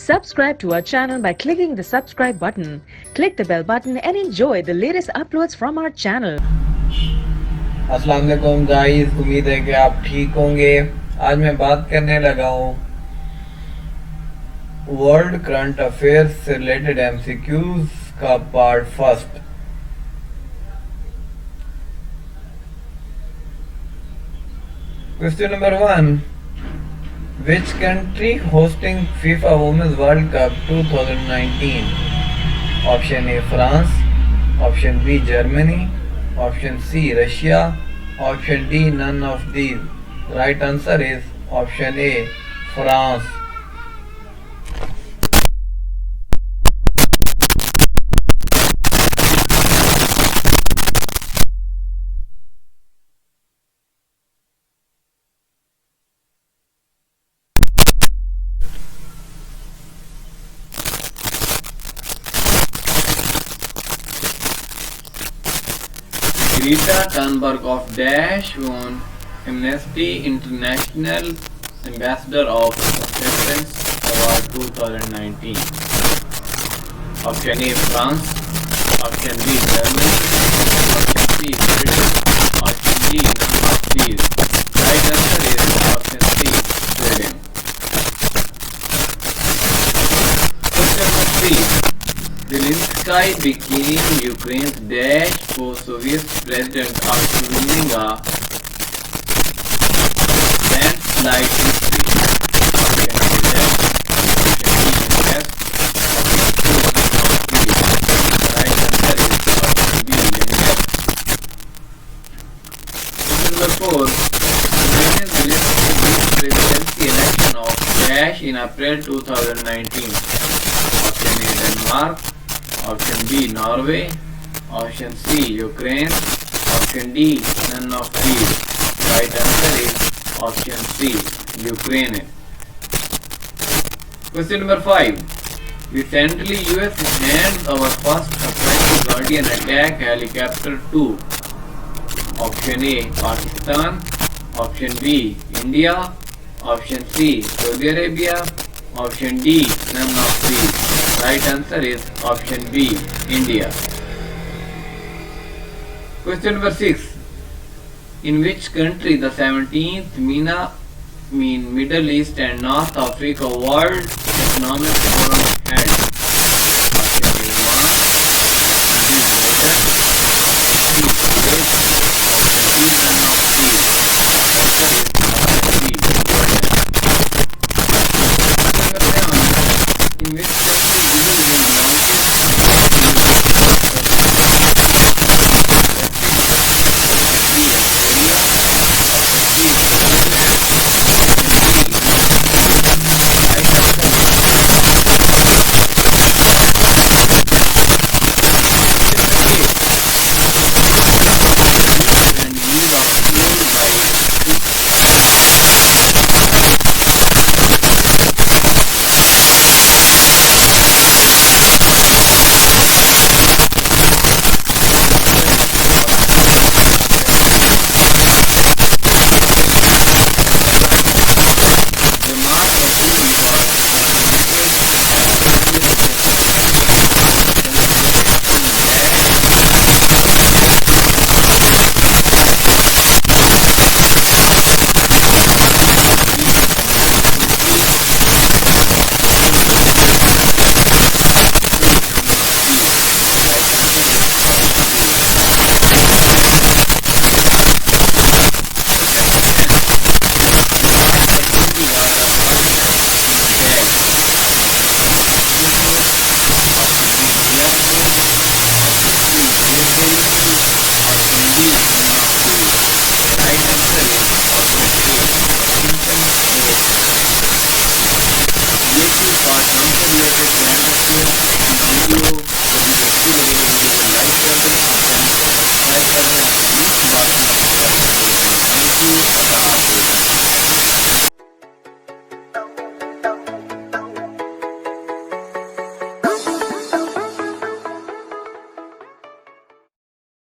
Subscribe to our channel by clicking the subscribe button. Click the bell button and enjoy the latest uploads from our channel. अस्सलाम वालेकुम guys, उम्मीद है कि आप ठीक होंगे। आज मैं बात करने लगा हूँ वर्ल्ड करंट अफेयर्स से रिलेटेड MCQs का part first. Question number 1, which country hosting FIFA Women's World Cup 2019? Option A France, option B Germany, option C Russia, option D none of these. Right answer is option A France. Greta Thunberg of Dash won Amnesty International Ambassador of Conference Award 2019. Option A France, option B Germany, option C Britain, option D none of these. Right answer is option C Sweden. Question number 3. Zelensky became Ukraine's dash post-Soviet president after winning a landslide victory. Option A left, option B left, option C none of these. Right answer is option B left. Question number 4. Ukrainian Zelensky won presidency election of dash in April 2019. Option A Denmark, option B Norway, option C Ukraine, option D none of these. Right answer is option C Ukraine. Question number 5. Recently US hands our first Apache Guardian attack helicopter to option A Pakistan, option B India, option C Saudi Arabia, option D none of these. Right answer is option B India. Question number 6. In which country the 17th Middle East and North Africa World Economic Forum held? Option A Oman, option B Jordan, option C Kuwait, option D none of these. Answer is